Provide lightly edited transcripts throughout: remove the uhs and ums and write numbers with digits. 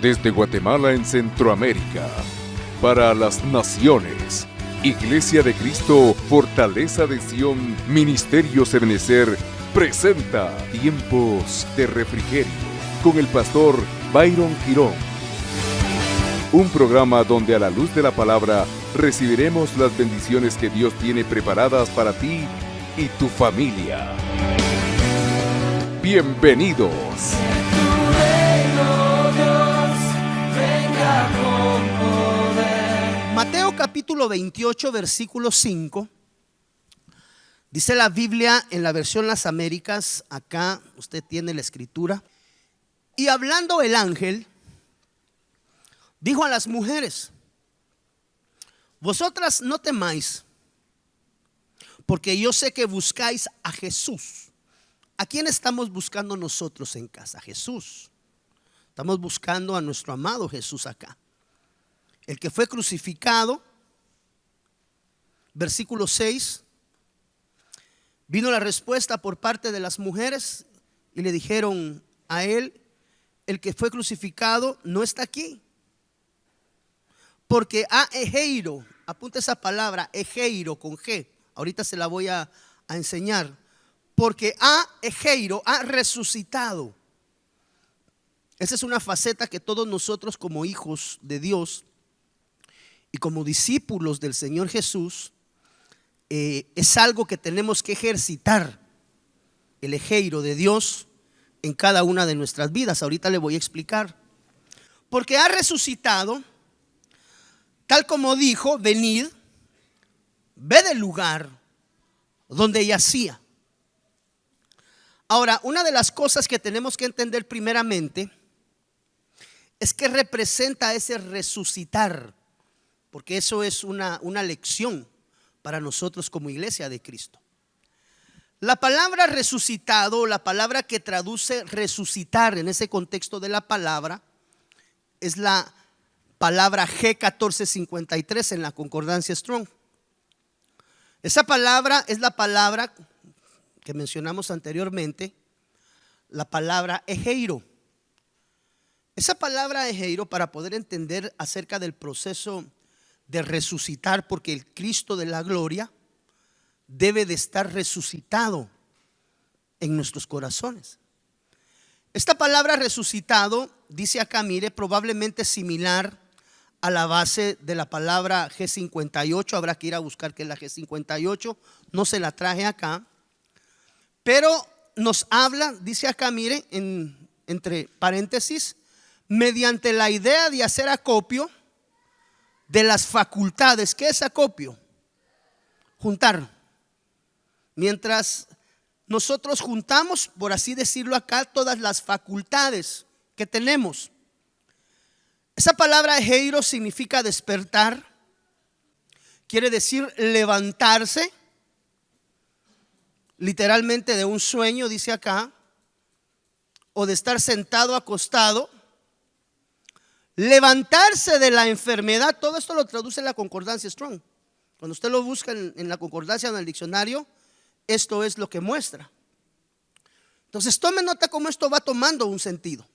Desde Guatemala en Centroamérica, para las naciones, Iglesia de Cristo, Fortaleza de Sion, Ministerio Ebenecer, presenta Tiempos de Refrigerio, con el pastor Byron Girón. Un programa donde a la luz de la palabra recibiremos las bendiciones que Dios tiene preparadas para ti y tu familia. Bienvenidos. Mateo capítulo 28, versículo 5. Dice la Biblia en la versión Las Américas, acá usted tiene la escritura. Y hablando el ángel, dijo a las mujeres: vosotras no temáis, porque yo sé que buscáis a Jesús. ¿A quién estamos buscando nosotros en casa? Jesús. Estamos buscando a nuestro amado Jesús acá, el que fue crucificado. Versículo 6. Vino la respuesta por parte de las mujeres y le dijeron a él: el que fue crucificado no está aquí, porque ha egeiro, apunta esa palabra, egeiro con G, ahorita se la voy a enseñar, porque ha egeiro, ha resucitado. Esa es una faceta que todos nosotros como hijos de Dios y como discípulos del Señor Jesús, es algo que tenemos que ejercitar, el egeiro de Dios en cada una de nuestras vidas. Ahorita le voy a explicar. Porque ha resucitado, tal como dijo: venid, ve del lugar donde yacía. Ahora, una de las cosas que tenemos que entender primeramente es que representa ese resucitar, porque eso es una lección para nosotros como iglesia de Cristo. La palabra resucitado, la palabra que traduce resucitar en ese contexto de la palabra, es la palabra G1453 en la concordancia Strong. Esa palabra es la palabra que mencionamos anteriormente, la palabra egeiro. Esa palabra egeiro, para poder entender acerca del proceso de resucitar, porque el Cristo de la gloria debe de estar resucitado en nuestros corazones. Esta palabra resucitado, dice acá, mire, probablemente similar a la base de la palabra G58. Habrá que ir a buscar qué es la G58, no se la traje acá, pero nos habla, dice acá, mire, entre paréntesis, mediante la idea de hacer acopio de las facultades. ¿Qué es acopio? Juntar. Mientras nosotros juntamos, por así decirlo acá, todas las facultades que tenemos. Esa palabra egeiro significa despertar, quiere decir levantarse, literalmente de un sueño, dice acá, o de estar sentado, acostado. Levantarse de la enfermedad. Todo esto lo traduce la concordancia Strong. Cuando usted lo busca en la concordancia o en el diccionario, esto es lo que muestra. Entonces tome nota cómo esto va tomando un sentido.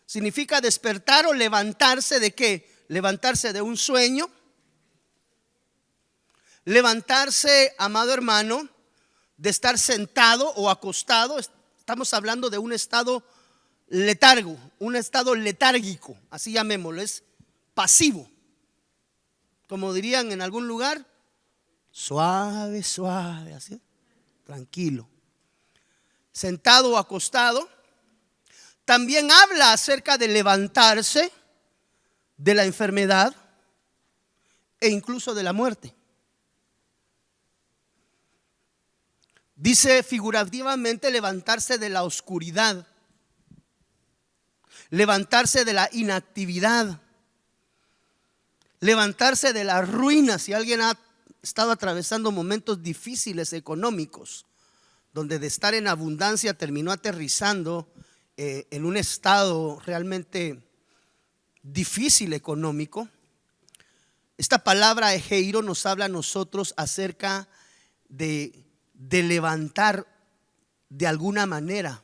Significa despertar o levantarse de qué? Levantarse de un sueño. Levantarse, amado hermano, de estar sentado o acostado. Estamos hablando de un estado letargo, un estado letárgico, así llamémoslo, es pasivo. Como dirían en algún lugar, suave, suave, así, tranquilo. Sentado o acostado. También habla acerca de levantarse de la enfermedad e incluso de la muerte. Dice figurativamente levantarse de la oscuridad, levantarse de la inactividad, levantarse de la ruina. Si alguien ha estado atravesando momentos difíciles económicos, donde de estar en abundancia terminó aterrizando en un estado realmente difícil económico, esta palabra egeiro nos habla a nosotros acerca de levantar de alguna manera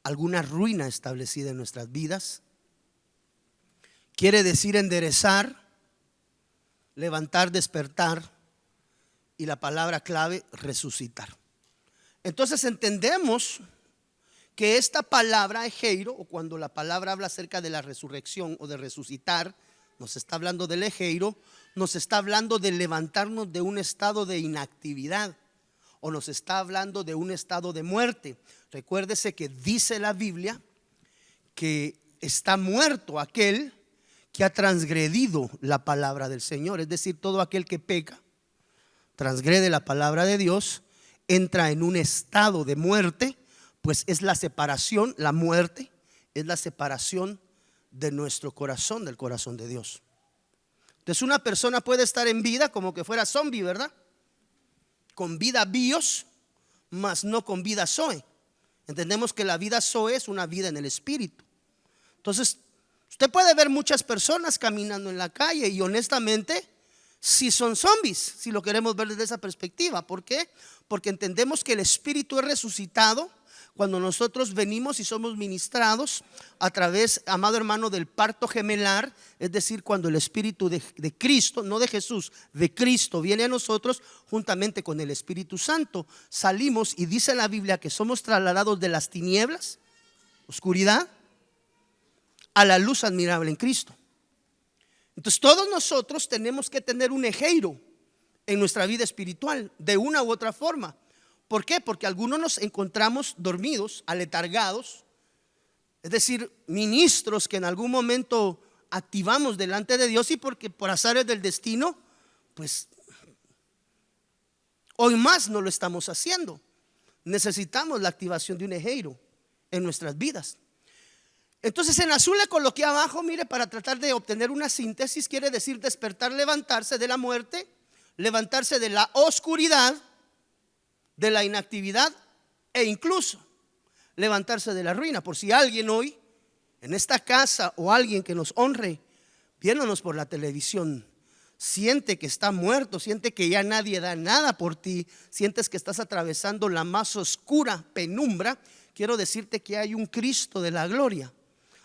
alguna ruina establecida en nuestras vidas, quiere decir enderezar, levantar, despertar, y la palabra clave, resucitar. Entonces entendemos que esta palabra egeiro, o cuando la palabra habla acerca de la resurrección o de resucitar, nos está hablando del egeiro, nos está hablando de levantarnos de un estado de inactividad, o nos está hablando de un estado de muerte. Recuérdese que dice la Biblia que está muerto aquel que ha transgredido la palabra del Señor. Es decir, todo aquel que peca, transgrede la palabra de Dios, entra en un estado de muerte, pues es la separación, la muerte es la separación de nuestro corazón, del corazón de Dios. Entonces una persona puede estar en vida como que fuera zombie, ¿verdad? Con vida bios, mas no con vida zoe. Entendemos que la vida zoe es una vida en el espíritu. Entonces usted puede ver muchas personas caminando en la calle y honestamente si son zombies, si lo queremos ver desde esa perspectiva. ¿Por qué? Porque entendemos que el espíritu es resucitado cuando nosotros venimos y somos ministrados a través, amado hermano, del parto gemelar. Es decir, cuando el espíritu de Cristo, no de Jesús, de Cristo viene a nosotros juntamente con el Espíritu Santo. Salimos y dice la Biblia que somos trasladados de las tinieblas, oscuridad, a la luz admirable en Cristo. Entonces todos nosotros tenemos que tener un egeiro en nuestra vida espiritual de una u otra forma. ¿Por qué? Porque algunos nos encontramos dormidos, aletargados, es decir, ministros que en algún momento activamos delante de Dios y porque por azares del destino, pues hoy más no lo estamos haciendo. Necesitamos la activación de un egeiro en nuestras vidas. Entonces en azul le coloqué abajo, mire, para tratar de obtener una síntesis. Quiere decir despertar, levantarse de la muerte, levantarse de la oscuridad, de la inactividad e incluso levantarse de la ruina. Por si alguien hoy en esta casa o alguien que nos honre viéndonos por la televisión siente que está muerto, siente que ya nadie da nada por ti, sientes que estás atravesando la más oscura penumbra, quiero decirte que hay un Cristo de la gloria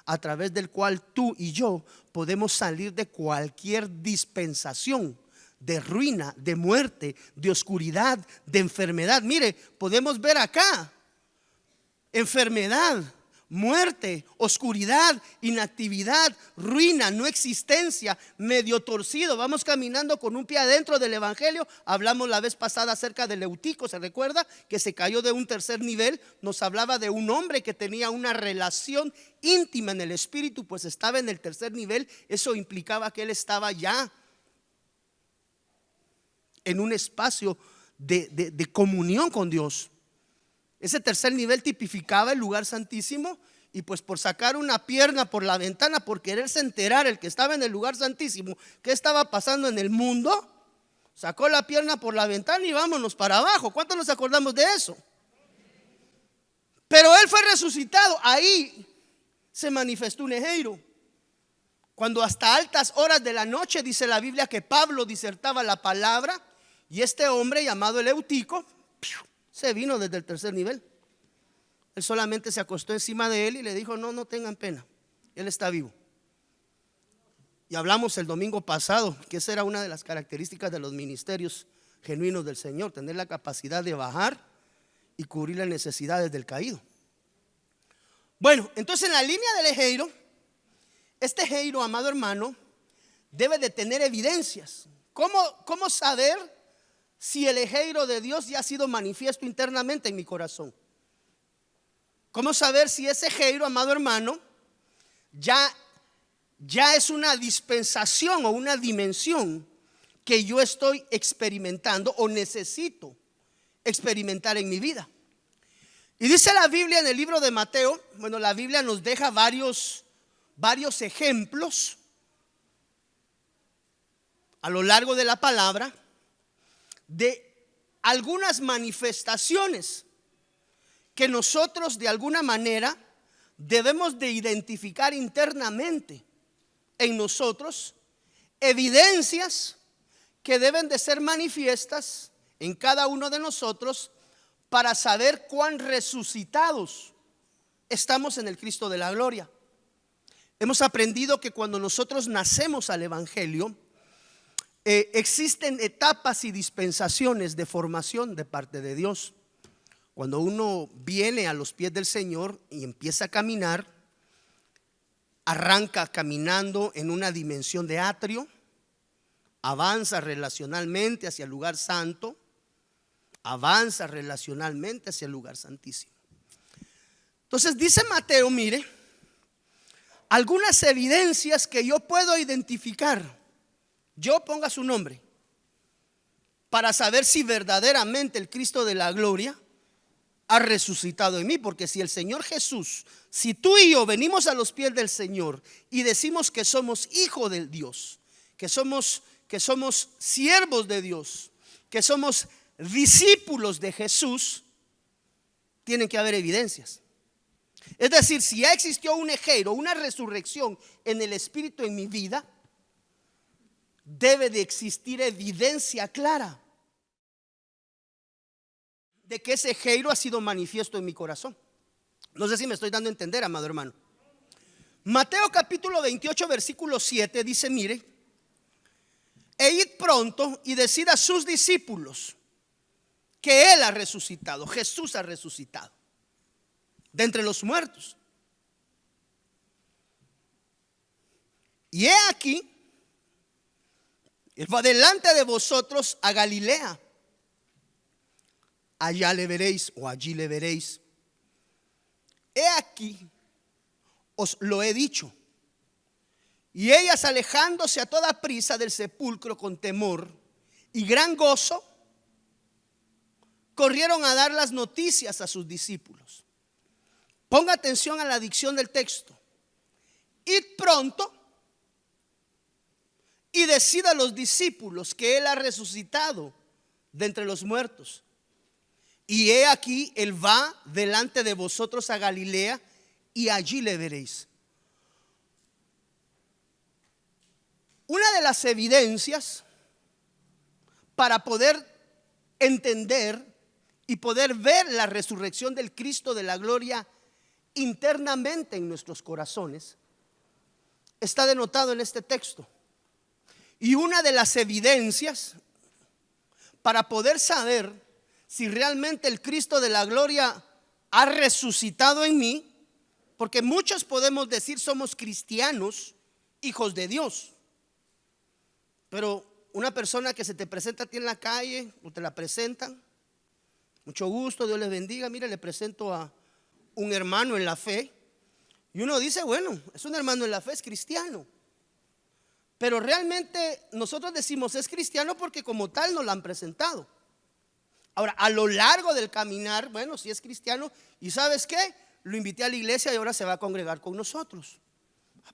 a través del cual tú y yo podemos salir de cualquier dispensación de ruina, de muerte, de oscuridad, de enfermedad. Mire, podemos ver acá enfermedad, muerte, oscuridad, inactividad, ruina, no existencia, medio torcido. Vamos caminando con un pie adentro del evangelio. Hablamos la vez pasada acerca del Eutico, ¿se recuerda? Que se cayó de un tercer nivel. Nos hablaba de un hombre que tenía una relación íntima en el espíritu, pues estaba en el tercer nivel. Eso implicaba que él estaba ya en un espacio de comunión con Dios. Ese tercer nivel tipificaba el lugar santísimo, y pues por sacar una pierna por la ventana, por quererse enterar el que estaba en el lugar santísimo qué estaba pasando en el mundo, sacó la pierna por la ventana y vámonos para abajo. ¿Cuántos nos acordamos de eso? Pero él fue resucitado. Ahí se manifestó un egeiro. Cuando hasta altas horas de la noche dice la Biblia que Pablo disertaba la palabra, y este hombre llamado el Eutico se vino desde el tercer nivel. Él solamente se acostó encima de él y le dijo: no tengan pena, él está vivo. Y hablamos el domingo pasado que esa era una de las características de los ministerios genuinos del Señor, tener la capacidad de bajar y cubrir las necesidades del caído. Bueno, entonces en la línea del egeiro, este egeiro, amado hermano, debe de tener evidencias. ¿Cómo saber si el egeiro de Dios ya ha sido manifiesto internamente en mi corazón? ¿Cómo saber si ese egeiro, amado hermano, ya es una dispensación o una dimensión que yo estoy experimentando o necesito experimentar en mi vida? Y dice la Biblia en el libro de Mateo, bueno, la Biblia nos deja varios ejemplos a lo largo de la palabra de algunas manifestaciones que nosotros de alguna manera debemos de identificar internamente en nosotros, evidencias que deben de ser manifiestas en cada uno de nosotros para saber cuán resucitados estamos en el Cristo de la gloria. hemos aprendido que cuando nosotros nacemos al Evangelio, existen etapas y dispensaciones de formación de parte de Dios. Cuando uno viene a los pies del Señor y empieza a caminar, arranca caminando en una dimensión de atrio, avanza relacionalmente hacia el lugar santo, avanza relacionalmente hacia el lugar santísimo. Entonces dice Mateo, mire, algunas evidencias que yo puedo identificar, yo ponga su nombre, para saber si verdaderamente el Cristo de la gloria ha resucitado en mí. Porque si el Señor Jesús, si tú y yo venimos a los pies del Señor y decimos que somos hijos de Dios, que somos siervos de Dios, que somos discípulos de Jesús, tienen que haber evidencias. Es decir, si ya existió un ejeiro, una resurrección en el Espíritu en mi vida, debe de existir evidencia clara de que ese ejeiro ha sido manifiesto en mi corazón. No sé si me estoy dando a entender, amado hermano. Mateo capítulo 28 versículo 7 dice, mire, e id pronto y decid a sus discípulos que Él ha resucitado, Jesús ha resucitado de entre los muertos. Y he aquí, Él va delante de vosotros a Galilea. Allá le veréis, o allí le veréis. He aquí, os lo he dicho. Y ellas, alejándose a toda prisa del sepulcro con temor y gran gozo, corrieron a dar las noticias a sus discípulos. Ponga atención a la dicción del texto. Id pronto y decid a los discípulos que Él ha resucitado de entre los muertos. Y he aquí, Él va delante de vosotros a Galilea, y allí le veréis. Una de las evidencias para poder entender y poder ver la resurrección del Cristo de la gloria internamente en nuestros corazones está denotado en este texto. Y una de las evidencias para poder saber si realmente el Cristo de la gloria ha resucitado en mí, porque muchos podemos decir somos cristianos, hijos de Dios, pero una persona que se te presenta a ti en la calle o te la presentan, mucho gusto, Dios les bendiga, mire, le presento a un hermano en la fe, y uno dice, bueno, es un hermano en la fe, es cristiano. Pero realmente nosotros decimos es cristiano porque como tal nos lo han presentado. Ahora, a lo largo del caminar, bueno, si es cristiano, y ¿sabes qué? Lo invité a la iglesia y ahora se va a congregar con nosotros.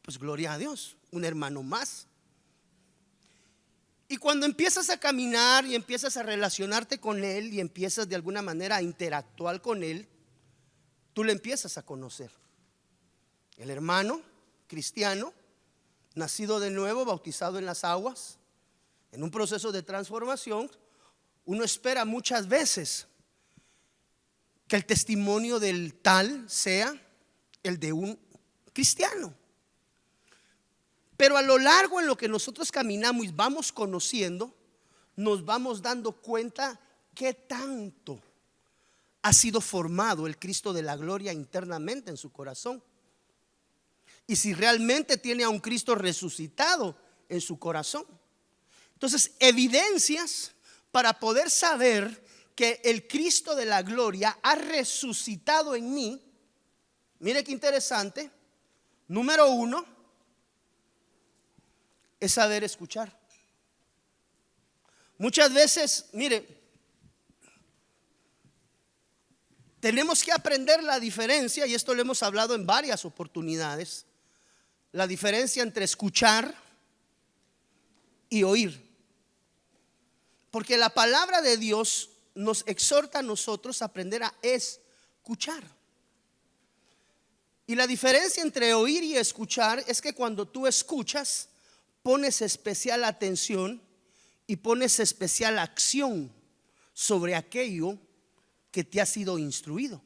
Pues gloria a Dios, un hermano más. Y cuando empiezas a caminar y empiezas a relacionarte con Él y empiezas de alguna manera a interactuar con Él, tú le empiezas a conocer. El hermano cristiano, nacido de nuevo, bautizado en las aguas, en un proceso de transformación, uno espera muchas veces que el testimonio del tal sea el de un cristiano. Pero a lo largo en lo que nosotros caminamos y vamos conociendo, nos vamos dando cuenta qué tanto ha sido formado el Cristo de la gloria internamente en su corazón. Y si realmente tiene a un Cristo resucitado en su corazón. Entonces, evidencias para poder saber que el Cristo de la gloria ha resucitado en mí. Mire qué interesante. Número 1 es saber escuchar. Muchas veces, mire, tenemos que aprender la diferencia, y esto lo hemos hablado en varias oportunidades, la diferencia entre escuchar y oír. Porque la palabra de Dios nos exhorta a nosotros a aprender a escuchar. Y la diferencia entre oír y escuchar es que cuando tú escuchas, pones especial atención y pones especial acción sobre aquello que te ha sido instruido.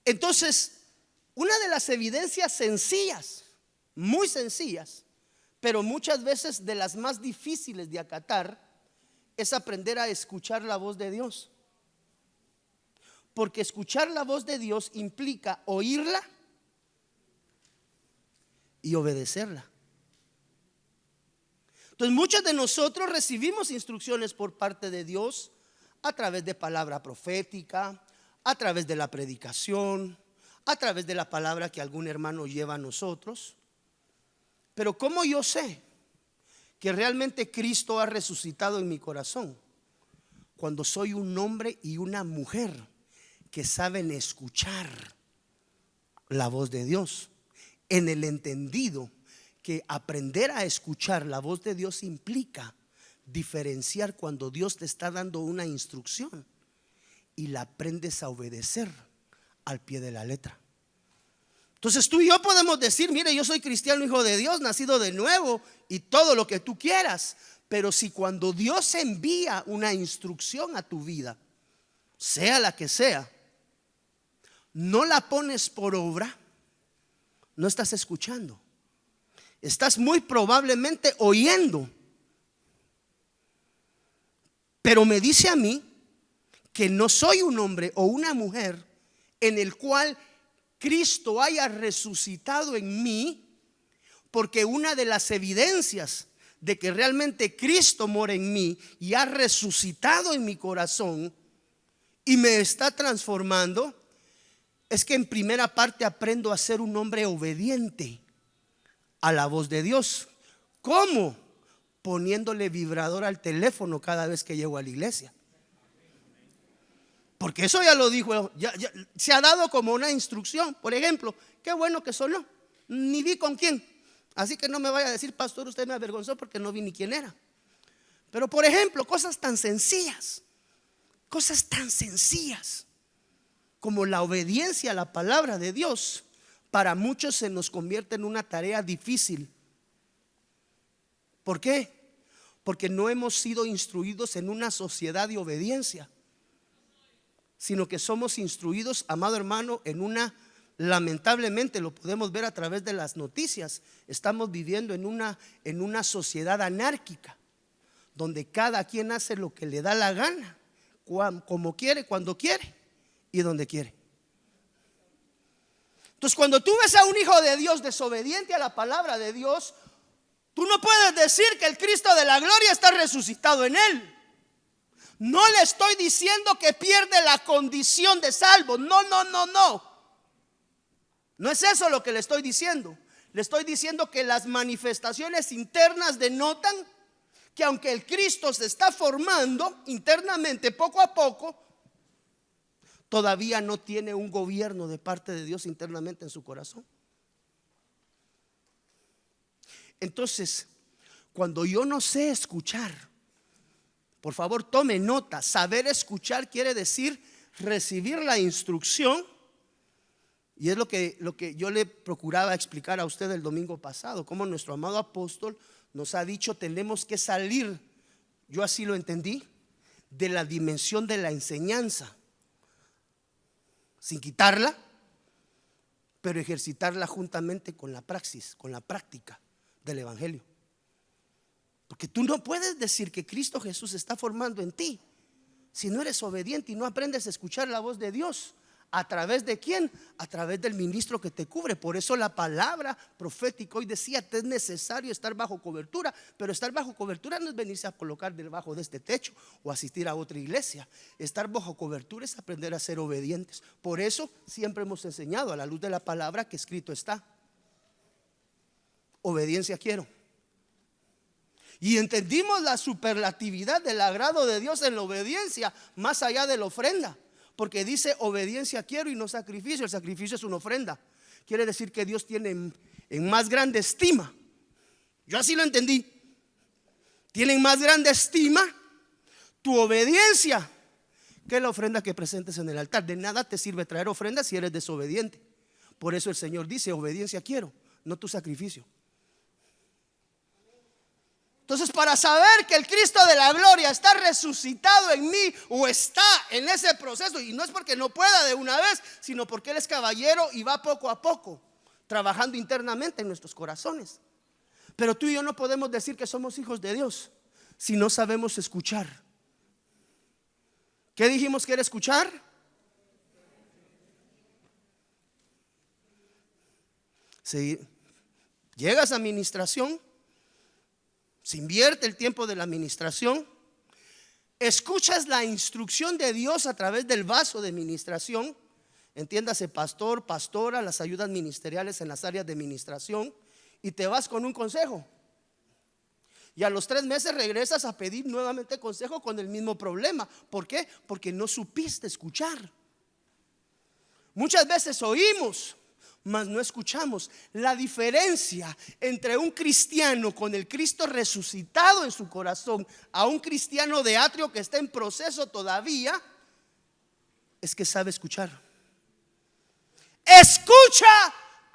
Entonces, Una de las evidencias sencillas, muy sencillas, pero muchas veces de las más difíciles de acatar, es aprender a escuchar la voz de Dios. Porque escuchar la voz de Dios implica oírla y obedecerla. Entonces muchos de nosotros recibimos instrucciones por parte de Dios a través de palabra profética, a través de la predicación, a través de la palabra que algún hermano lleva a nosotros. Pero ¿cómo yo sé que realmente Cristo ha resucitado en mi corazón? Cuando soy un hombre y una mujer que saben escuchar la voz de Dios, en el entendido que aprender a escuchar la voz de Dios implica diferenciar cuando Dios te está dando una instrucción y la aprendes a obedecer al pie de la letra. Entonces tú y yo podemos decir: mire, yo soy cristiano, hijo de Dios, nacido de nuevo y todo lo que tú quieras. Pero si cuando Dios envía una instrucción a tu vida, sea la que sea, no la pones por obra, no estás escuchando. Estás muy probablemente oyendo. Pero me dice a mí que no soy un hombre o una mujer en el cual Cristo haya resucitado en mí, porque una de las evidencias de que realmente Cristo mora en mí y ha resucitado en mi corazón y me está transformando, es que en primera parte aprendo a ser un hombre obediente a la voz de Dios. ¿Cómo? Poniéndole vibrador al teléfono cada vez que llego a la iglesia. Porque eso ya lo dijo, ya se ha dado como una instrucción. Por ejemplo, qué bueno que sonó, ni vi con quién. Así que no me vaya a decir: pastor, usted me avergonzó porque no vi ni quién era. Pero por ejemplo, cosas tan sencillas como la obediencia a la palabra de Dios, para muchos se nos convierte en una tarea difícil. ¿Por qué? Porque no hemos sido instruidos en una sociedad de obediencia, sino que somos instruidos, amado hermano, en una, lamentablemente lo podemos ver a través de las noticias, estamos viviendo en una sociedad anárquica, donde cada quien hace lo que le da la gana, como quiere, cuando quiere y donde quiere. Entonces, cuando tú ves a un hijo de Dios desobediente a la palabra de Dios, tú no puedes decir que el Cristo de la gloria está resucitado en él. No le estoy diciendo que pierde la condición de salvo. No. No es eso lo que le estoy diciendo. Le estoy diciendo que las manifestaciones internas denotan que aunque el Cristo se está formando internamente poco a poco, todavía no tiene un gobierno de parte de Dios internamente en su corazón. Entonces, cuando yo no sé escuchar, por favor tome nota, saber escuchar quiere decir recibir la instrucción. Y es lo que yo le procuraba explicar a usted el domingo pasado, como nuestro amado apóstol nos ha dicho: tenemos que salir, yo así lo entendí, de la dimensión de la enseñanza, sin quitarla, pero ejercitarla juntamente con la praxis, con la práctica del evangelio. Porque tú no puedes decir que Cristo Jesús está formando en ti si no eres obediente y no aprendes a escuchar la voz de Dios. ¿A través de quién? A través del ministro que te cubre. Por eso la palabra profética hoy decía: te es necesario estar bajo cobertura. Pero estar bajo cobertura no es venirse a colocar debajo de este techo o asistir a otra iglesia. Estar bajo cobertura es aprender a ser obedientes. Por eso siempre hemos enseñado a la luz de la palabra que escrito está: obediencia quiero. Y entendimos la superlatividad del agrado de Dios en la obediencia, más allá de la ofrenda. Porque dice: obediencia quiero y no sacrificio. El sacrificio es una ofrenda. Quiere decir que Dios tiene en más grande estima. Yo así lo entendí. Tiene en más grande estima tu obediencia que la ofrenda que presentes en el altar. De nada te sirve traer ofrendas si eres desobediente. Por eso el Señor dice: obediencia quiero, no tu sacrificio. Entonces, para saber que el Cristo de la gloria está resucitado en mí o está en ese proceso, y no es porque no pueda de una vez, sino porque Él es caballero y va poco a poco trabajando internamente en nuestros corazones. Pero tú y yo no podemos decir que somos hijos de Dios si no sabemos escuchar. ¿Qué dijimos que era escuchar? Si llegas a administración, se invierte el tiempo de la administración, escuchas la instrucción de Dios a través del vaso de administración, entiéndase pastor, pastora, las ayudas ministeriales en las áreas de administración, y te vas con un consejo. Y a los 3 meses regresas a pedir nuevamente consejo con el mismo problema. ¿Por qué? Porque no supiste escuchar. Muchas veces oímos, mas no escuchamos. La diferencia entre un cristiano con el Cristo resucitado en su corazón a un cristiano de atrio que está en proceso todavía es que sabe escuchar. Escucha,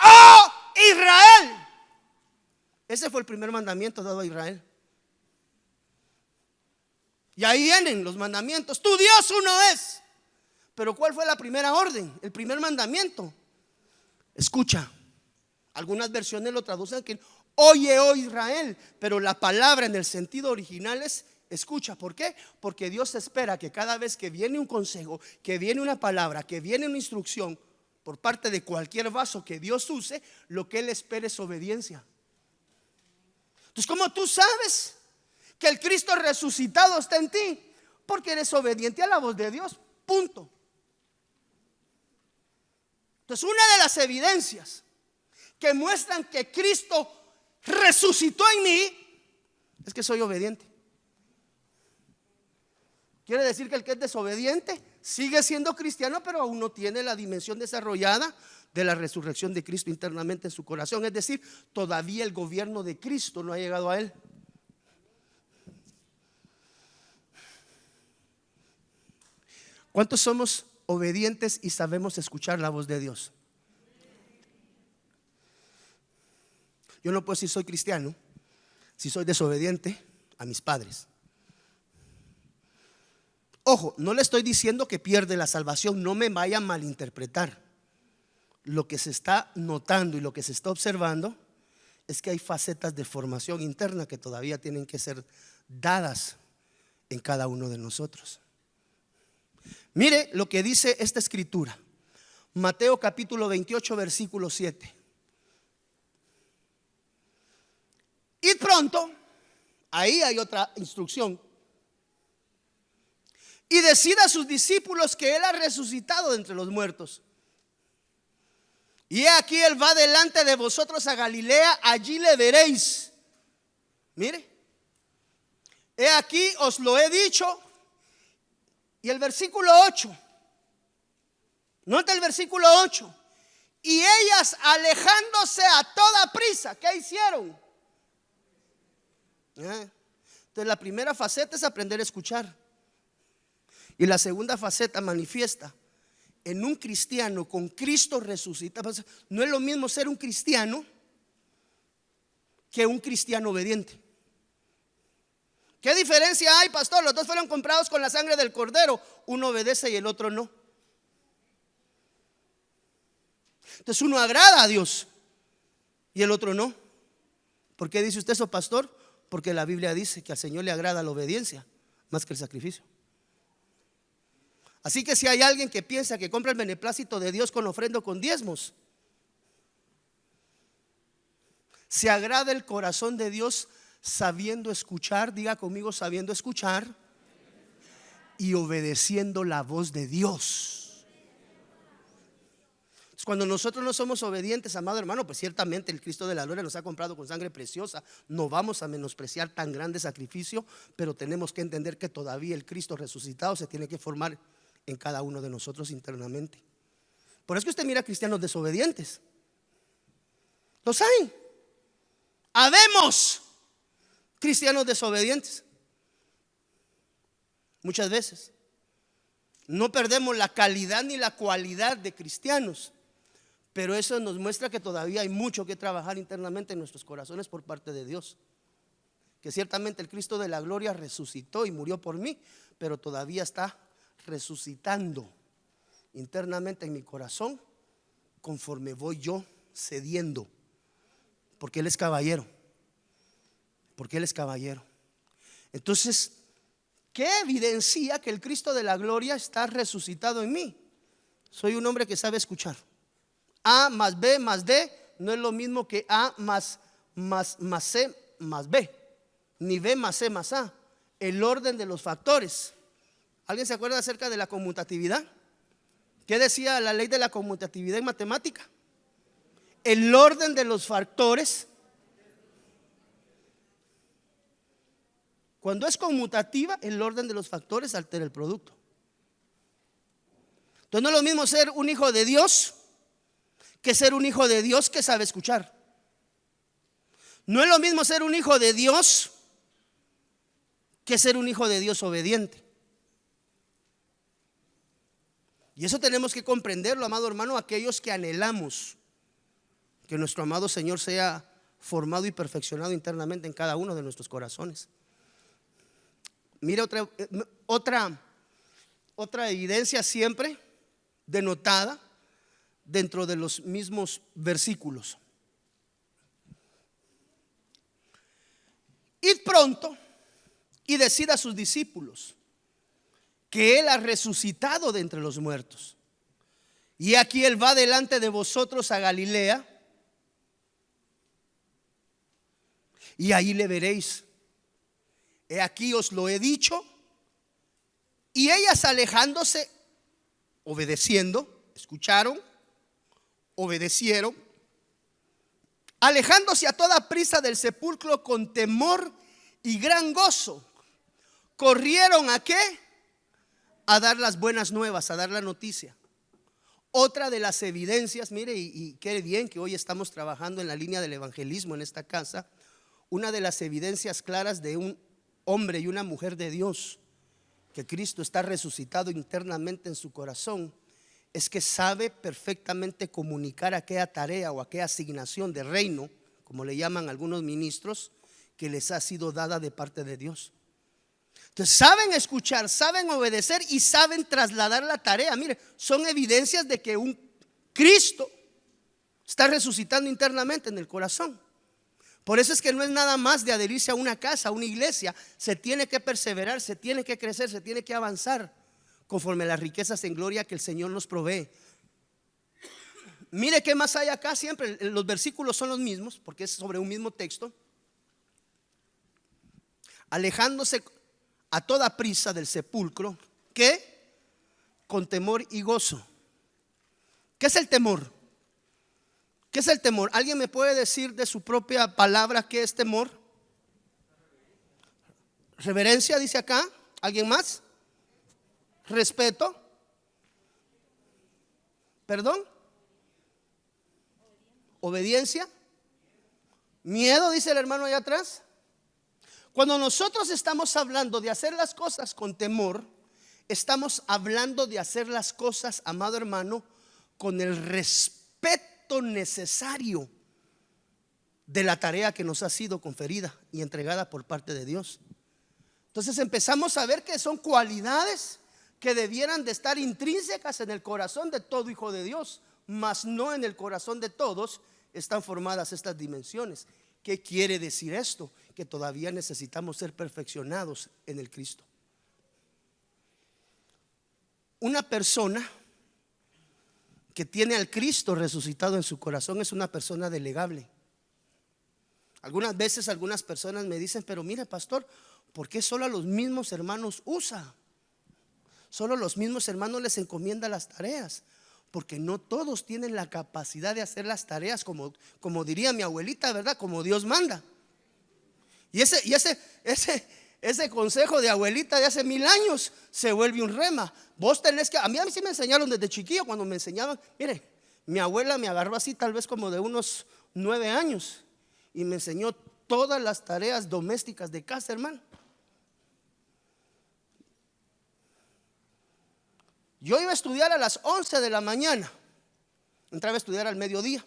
oh Israel. Ese fue el primer mandamiento dado a Israel. Y ahí vienen los mandamientos. Tu Dios uno es. Pero ¿cuál fue la primera orden? El primer mandamiento: escucha. Algunas versiones lo traducen que oye, oh Israel, pero la palabra en el sentido original es escucha. ¿Por qué? Porque Dios espera que cada vez que viene un consejo, que viene una palabra, que viene una instrucción por parte de cualquier vaso que Dios use, lo que Él espera es obediencia. Entonces, ¿cómo tú sabes que el Cristo resucitado está en ti? Porque eres obediente a la voz de Dios, punto. Entonces, una de las evidencias que muestran que Cristo resucitó en mí es que soy obediente. Quiere decir que el que es desobediente sigue siendo cristiano, pero aún no tiene la dimensión desarrollada de la resurrección de Cristo internamente en su corazón. Es decir, todavía el gobierno de Cristo no ha llegado a él. ¿Cuántos somos obedientes y sabemos escuchar la voz de Dios? Yo no puedo decir soy cristiano si soy desobediente a mis padres. Ojo, no le estoy diciendo que pierde la salvación, no me vaya a malinterpretar. Lo que se está notando y lo que se está observando es que hay facetas de formación interna que todavía tienen que ser dadas en cada uno de nosotros. Mire lo que dice esta escritura, Mateo capítulo 28 versículo 7. Id pronto, ahí hay otra instrucción, y decid a sus discípulos que Él ha resucitado de entre los muertos. Y he aquí Él va delante de vosotros a Galilea, allí le veréis. Mire, he aquí os lo he dicho. Y el versículo 8, nota el versículo 8. Y ellas, alejándose a toda prisa, ¿qué hicieron? Entonces la primera faceta es aprender a escuchar. Y la segunda faceta manifiesta en un cristiano con Cristo resucitado. No es lo mismo ser un cristiano que un cristiano obediente. ¿Qué diferencia hay, pastor? Los dos fueron comprados con la sangre del cordero. Uno obedece y el otro no. Entonces uno agrada a Dios y el otro no. ¿Por qué dice usted eso, pastor? Porque la Biblia dice que al Señor le agrada la obediencia más que el sacrificio. Así que si hay alguien que piensa que compra el beneplácito de Dios con ofrenda o con diezmos, se agrada el corazón de Dios sabiendo escuchar, diga conmigo, sabiendo escuchar y obedeciendo la voz de Dios. Cuando nosotros no somos obedientes, amado hermano, pues ciertamente el Cristo de la gloria nos ha comprado con sangre preciosa. No vamos a menospreciar tan grande sacrificio, pero tenemos que entender que todavía el Cristo resucitado se tiene que formar en cada uno de nosotros internamente. Por eso es que usted mira cristianos desobedientes. Los hay. Habemos cristianos desobedientes. Muchas veces no perdemos la calidad ni la cualidad de cristianos, pero eso nos muestra que todavía hay mucho que trabajar internamente en nuestros corazones por parte de Dios. que ciertamente el Cristo de la gloria resucitó y murió por mí, pero todavía está resucitando internamente en mi corazón conforme voy yo cediendo, porque Él es caballero, porque Él es caballero. Entonces, ¿qué evidencia que el Cristo de la gloria está resucitado en mí? Soy un hombre que sabe escuchar. A más B más D no es lo mismo que A más C más B, ni B más C más A. El orden de los factores. ¿Alguien se acuerda acerca de la conmutatividad? ¿Qué decía la ley de la conmutatividad en matemática? El orden de los factores, cuando es conmutativa, el orden de los factores altera el producto. Entonces no es lo mismo ser un hijo de Dios que ser un hijo de Dios que sabe escuchar. No es lo mismo ser un hijo de Dios que ser un hijo de Dios obediente. Y eso tenemos que comprenderlo, amado hermano, aquellos que anhelamos que nuestro amado Señor sea formado y perfeccionado internamente en cada uno de nuestros corazones. Mira otra evidencia siempre denotada dentro de los mismos versículos. Id pronto y decid a sus discípulos que Él ha resucitado de entre los muertos. Y aquí Él va delante de vosotros a Galilea, y ahí le veréis. He aquí os lo he dicho. Y ellas alejándose, obedeciendo, escucharon, obedecieron, alejándose a toda prisa del sepulcro con temor y gran gozo, corrieron ¿a qué? A dar las buenas nuevas, a dar la noticia. Otra de las evidencias, mire, y qué bien que hoy estamos trabajando en la línea del evangelismo en esta casa. Una de las evidencias claras de un hombre y una mujer de Dios, que Cristo está resucitado internamente en su corazón, es que sabe perfectamente comunicar aquella tarea o aquella asignación de reino, como le llaman algunos ministros, que les ha sido dada de parte de Dios. Entonces saben escuchar, saben obedecer y saben trasladar la tarea. Mire, son evidencias de que un Cristo está resucitando internamente en el corazón. Por eso es que no es nada más de adherirse a una casa, a una iglesia. Se tiene que perseverar, se tiene que crecer, se tiene que avanzar conforme a las riquezas en gloria que el Señor nos provee. Mire qué más hay acá. Siempre los versículos son los mismos, porque es sobre un mismo texto. Alejándose a toda prisa del sepulcro, ¿qué? Con temor y gozo. ¿Qué es el temor? ¿Qué es el temor? ¿Alguien me puede decir de su propia palabra qué es temor? Reverencia, dice acá. ¿Alguien más? Respeto. ¿Perdón? Obediencia. Miedo, dice el hermano allá atrás. Cuando nosotros estamos hablando de hacer las cosas con temor, estamos hablando de hacer las cosas, amado hermano, con el respeto necesario de la tarea que nos ha sido conferida y entregada por parte de Dios. Entonces empezamos a ver que son cualidades que debieran de estar intrínsecas en el corazón de todo hijo de Dios, mas no en el corazón de todos están formadas estas dimensiones. ¿Qué quiere decir esto? Que todavía necesitamos ser perfeccionados en el Cristo. Una persona que tiene al Cristo resucitado en su corazón es una persona delegable. Algunas veces algunas personas me dicen: pero mire, pastor, ¿por qué solo a los mismos hermanos usa? Solo a los mismos hermanos les encomienda las tareas. Porque no todos tienen la capacidad de hacer las tareas como diría mi abuelita, ¿verdad? Como Dios manda. Y ese consejo de abuelita de hace 1000 años se vuelve un rema. Vos tenés que, a mí sí me enseñaron desde chiquillo, cuando me enseñaban. Mire, mi abuela me agarró así tal vez como de unos 9 años y me enseñó todas las tareas domésticas de casa, hermano. Yo iba a estudiar a las 11 de la mañana, entraba a estudiar al mediodía.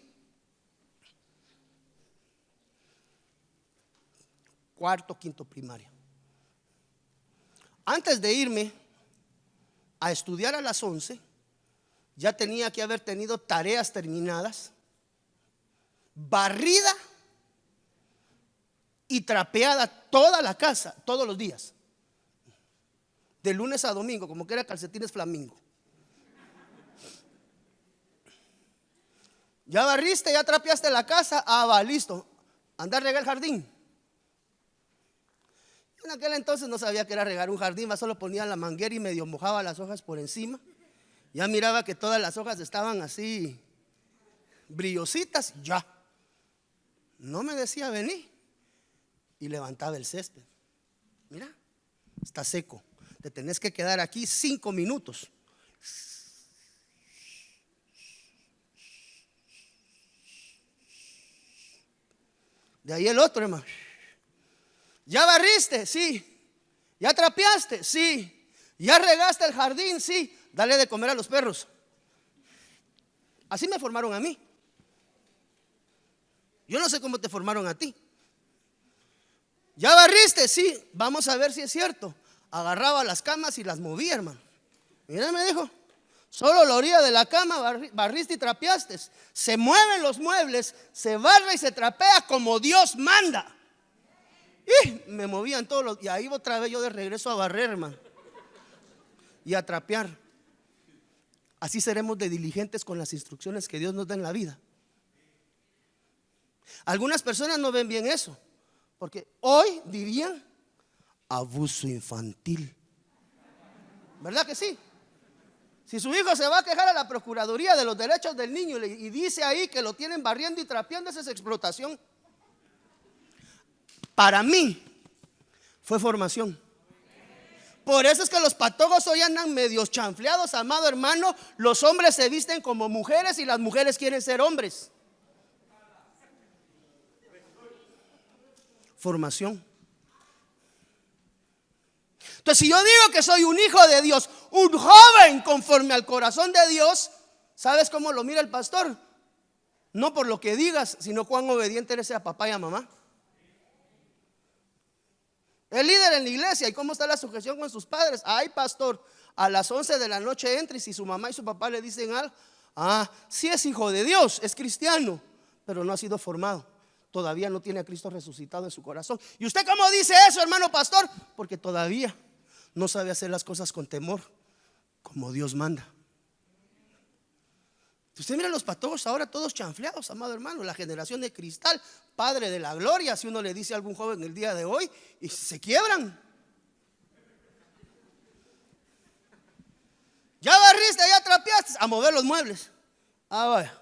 cuarto, quinto primaria. Antes de irme a estudiar a las 11, ya tenía que haber tenido tareas terminadas, barrida y trapeada toda la casa, todos los días, de lunes a domingo, como que era calcetines flamingo. Ya barriste, ya trapeaste la casa, va, listo, anda a regar el jardín. En aquel entonces no sabía que era regar un jardín, más solo ponía la manguera y medio mojaba las hojas por encima. Ya miraba que todas las hojas estaban así brillositas, ya. No me decía vení y levantaba el césped. Mira, está seco, te tenés que quedar aquí 5 minutos. De ahí el otro, hermano. ¿Ya barriste? Sí. ¿Ya trapeaste? Sí. ¿Ya regaste el jardín? Sí. Dale de comer a los perros. Así me formaron a mí. Yo no sé cómo te formaron a ti. ¿Ya barriste? Sí. Vamos a ver si es cierto. Agarraba las camas y las movía, hermano. Mira, me dijo, solo la orilla de la cama barriste y trapeaste. Se mueven los muebles, se barra y se trapea como Dios manda. Y me movían todos los. Y ahí otra vez yo de regreso a barrer, hermano, y a trapear. Así seremos de diligentes con las instrucciones que Dios nos da en la vida. Algunas personas no ven bien eso, porque hoy dirían abuso infantil. ¿Verdad que sí? Si su hijo se va a quejar a la Procuraduría de los Derechos del Niño y dice ahí que lo tienen barriendo y trapeando, esa es explotación. Para mí fue formación. Por eso es que los patogos hoy andan medios chanfleados, amado hermano. Los hombres se visten como mujeres y las mujeres quieren ser hombres. Formación. Entonces, si yo digo que soy un hijo de Dios, un joven conforme al corazón de Dios, ¿sabes cómo lo mira el pastor? No por lo que digas, sino cuán obediente eres a papá y a mamá. El líder en la iglesia, ¿y cómo está la sujeción con sus padres? Ay, pastor, a las 11 de la noche entra y si su mamá y su papá le dicen algo, sí es hijo de Dios, es cristiano, pero no ha sido formado. Todavía no tiene a Cristo resucitado en su corazón. ¿Y usted cómo dice eso, hermano pastor? Porque todavía no sabe hacer las cosas con temor, como Dios manda. Usted mira los patogos ahora todos chanfleados, amado hermano. La generación de cristal, padre de la gloria. Si uno le dice a algún joven el día de hoy, y se quiebran. Ya barriste, ya trapeaste, a mover los muebles. Vaya,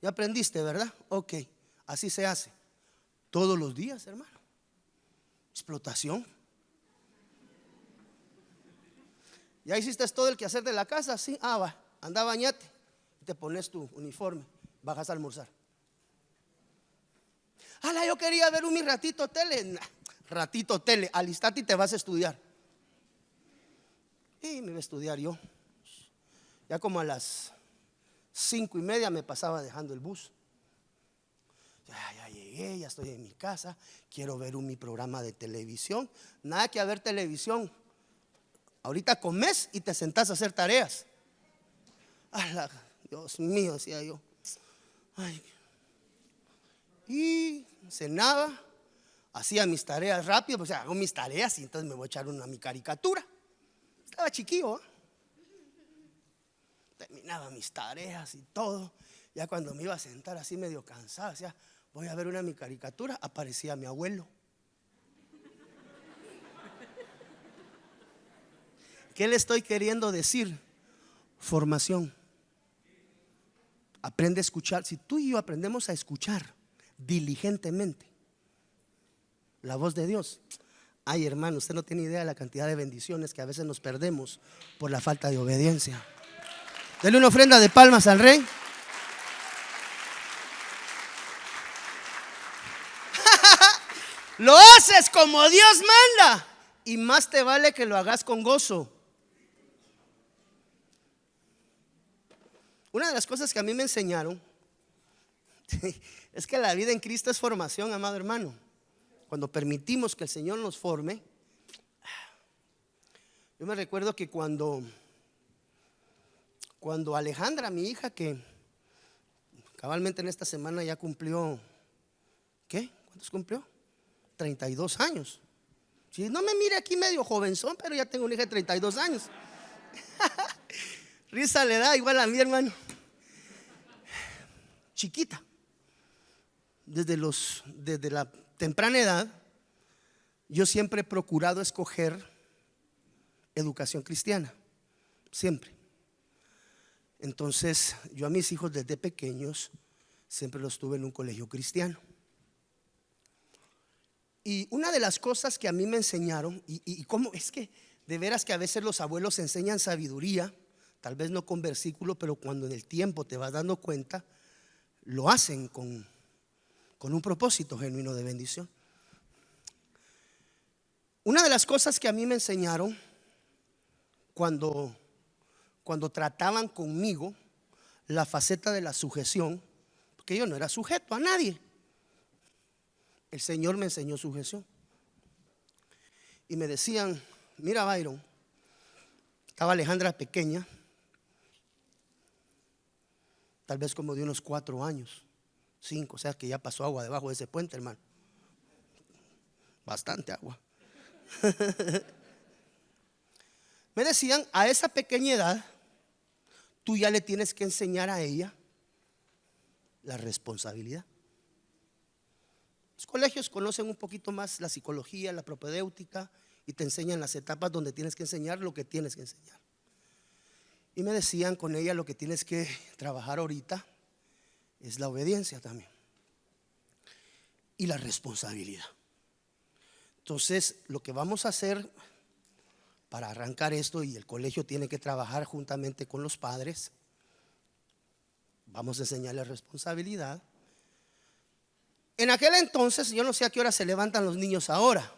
ya aprendiste, ¿verdad? Ok, así se hace todos los días, hermano. Explotación. ¿Ya hiciste todo el quehacer de la casa? Sí, va, anda a bañate. Te pones tu uniforme, bajas a almorzar. Yo quería ver mi ratito tele. Ratito tele, alistate y te vas a estudiar. Y me iba a estudiar yo. Ya como a las 5:30 me pasaba dejando el bus. Ya llegué, ya estoy en mi casa. Quiero ver mi programa de televisión. Nada que ver televisión. Ahorita comes y te sentás a hacer tareas. Dios mío, decía yo. Y cenaba, hacía mis tareas rápido, pues hago mis tareas y entonces me voy a echar mi caricatura. Estaba chiquillo, terminaba mis tareas y todo. Ya cuando me iba a sentar así medio cansado, decía, voy a ver mi caricatura, aparecía mi abuelo. ¿Qué le estoy queriendo decir? Formación. Aprende a escuchar. Si tú y yo aprendemos a escuchar diligentemente la voz de Dios, ay hermano, usted no tiene idea de la cantidad de bendiciones que a veces nos perdemos por la falta de obediencia. Dele una ofrenda de palmas al Rey. Lo haces como Dios manda y más te vale que lo hagas con gozo. Una de las cosas que a mí me enseñaron es que la vida en Cristo es formación, amado hermano. cuando permitimos que el Señor nos forme. Yo me recuerdo que cuando Alejandra, mi hija, que cabalmente en esta semana ya cumplió, ¿qué? ¿Cuántos cumplió? 32 años. Si no me mire aquí medio jovenzón, pero ya tengo una hija de 32 años. Risa le da igual a mi hermano. Chiquita. Desde la temprana edad, yo siempre he procurado escoger educación cristiana. Siempre. Entonces, yo a mis hijos desde pequeños siempre los tuve en un colegio cristiano. Y una de las cosas que a mí me enseñaron, y cómo es que de veras que a veces los abuelos enseñan sabiduría, tal vez no con versículo, pero cuando en el tiempo te vas dando cuenta, lo hacen con un propósito genuino de bendición. Una de las cosas que a mí me enseñaron cuando trataban conmigo la faceta de la sujeción, porque yo no era sujeto a nadie. El Señor me enseñó sujeción. Y me decían: mira, Byron, estaba Alejandra pequeña, tal vez como de unos 4 años, 5, o sea que ya pasó agua debajo de ese puente, hermano. Bastante agua. Me decían: a esa pequeña edad, tú ya le tienes que enseñar a ella la responsabilidad. Los colegios conocen un poquito más la psicología, la propedéutica, y te enseñan las etapas donde tienes que enseñar lo que tienes que enseñar. Y me decían: con ella lo que tienes que trabajar ahorita es la obediencia también y la responsabilidad. Entonces, lo que vamos a hacer para arrancar esto, y el colegio tiene que trabajar juntamente con los padres, vamos a enseñarle responsabilidad. En aquel entonces, yo no sé a qué hora se levantan los niños ahora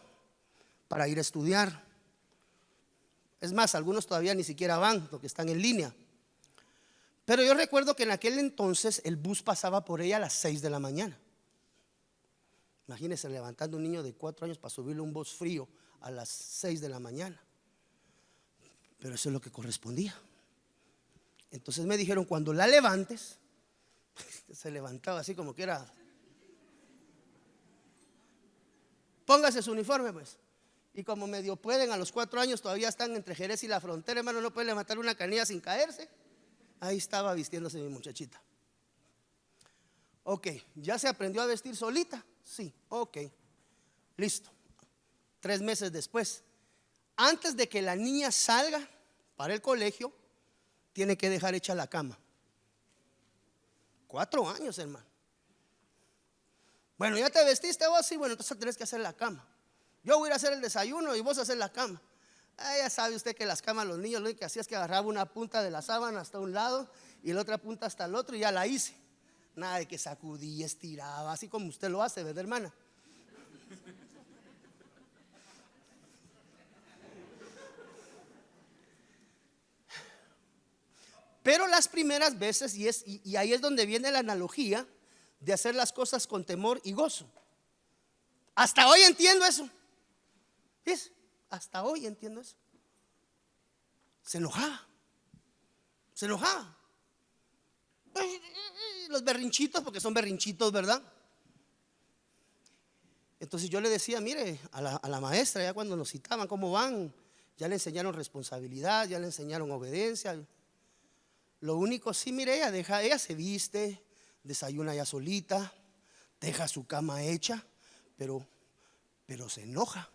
para ir a estudiar. Es más, algunos todavía ni siquiera van, porque están en línea. Pero yo recuerdo que en aquel entonces el bus pasaba por ella a las 6 de la mañana. Imagínense levantando un niño de 4 años para subirle un bus frío a las 6 de la mañana. Pero eso es lo que correspondía. Entonces me dijeron: cuando la levantes, se levantaba así como que era, póngase su uniforme pues. Y como medio pueden, a los 4 años todavía están entre Jerez y la frontera, hermano, no pueden levantar una canilla sin caerse. Ahí estaba vistiéndose mi muchachita. Ok, ¿ya se aprendió a vestir solita? Sí, ok, listo. 3 meses después, antes de que la niña salga para el colegio, tiene que dejar hecha la cama. 4 años, hermano. Bueno, ¿ya te vestiste vos? Sí, bueno, entonces tenés que hacer la cama. Yo voy a ir a hacer el desayuno y vos hacer la cama. Ya sabe usted que las camas, los niños lo único que hacía es que agarraba una punta de la sábana hasta un lado y la otra punta hasta el otro, y ya la hice. Nada de que sacudía, estiraba, así como usted lo hace, ¿verdad, hermana? Pero las primeras veces, y ahí es donde viene la analogía de hacer las cosas con temor y gozo. Hasta hoy entiendo eso. ¿Ves? Hasta hoy entiendo eso. Se enojaba. Los berrinchitos, porque son berrinchitos, ¿verdad? Entonces yo le decía: mire, a la maestra, ya cuando nos citaban, ¿cómo van? Ya le enseñaron responsabilidad, ya le enseñaron obediencia. Lo único, sí, mire, ella se viste, desayuna ya solita, deja su cama hecha, pero se enoja.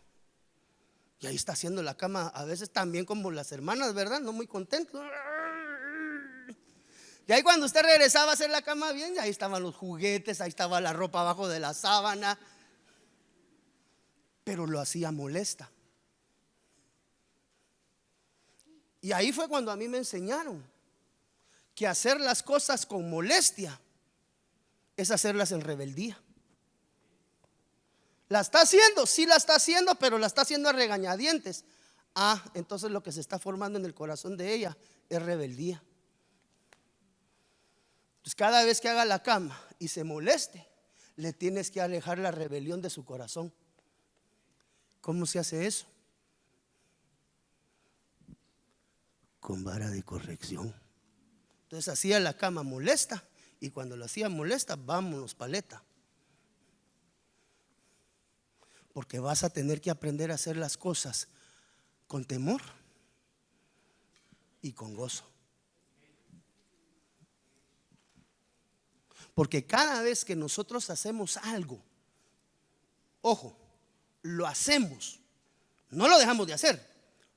Y ahí está haciendo la cama, a veces también como las hermanas, ¿verdad? No muy contentos. Y ahí cuando usted regresaba a hacer la cama bien, ahí estaban los juguetes, ahí estaba la ropa abajo de la sábana. Pero lo hacía molesta. Y ahí fue cuando a mí me enseñaron que hacer las cosas con molestia es hacerlas en rebeldía. ¿La está haciendo? Sí, la está haciendo, pero la está haciendo a regañadientes. Entonces lo que se está formando en el corazón de ella es rebeldía. Pues cada vez que haga la cama y se moleste, le tienes que alejar la rebelión de su corazón. ¿Cómo se hace eso? Con vara de corrección. Entonces hacía la cama molesta, y cuando lo hacía molesta, vámonos paleta. Porque vas a tener que aprender a hacer las cosas con temor y con gozo. Porque cada vez que nosotros hacemos algo, ojo, lo hacemos, no lo dejamos de hacer,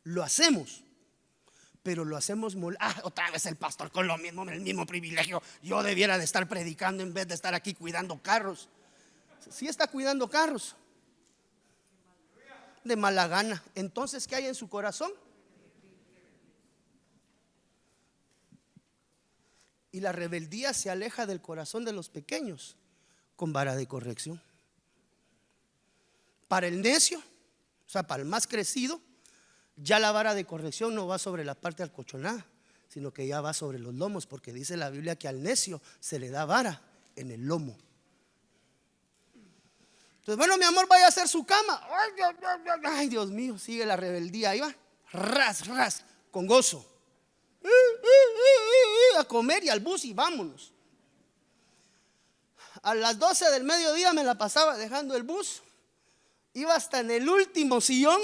lo hacemos, pero lo hacemos otra vez el pastor con lo mismo, el mismo privilegio. Yo debiera de estar predicando en vez de estar aquí cuidando carros. Sí está cuidando carros de mala gana. Entonces, ¿qué hay en su corazón? Y la rebeldía se aleja del corazón de los pequeños con vara de corrección. Para el necio, o sea, para el más crecido, ya la vara de corrección no va sobre la parte alcochonada, sino que ya va sobre los lomos, porque dice la Biblia que al necio se le da vara en el lomo. Entonces, bueno, mi amor, vaya a hacer su cama. Ay, Dios mío, sigue la rebeldía. Ahí va, ras, ras, con gozo. A comer y al bus y vámonos. A las 12 del mediodía me la pasaba dejando el bus. Iba hasta en el último sillón,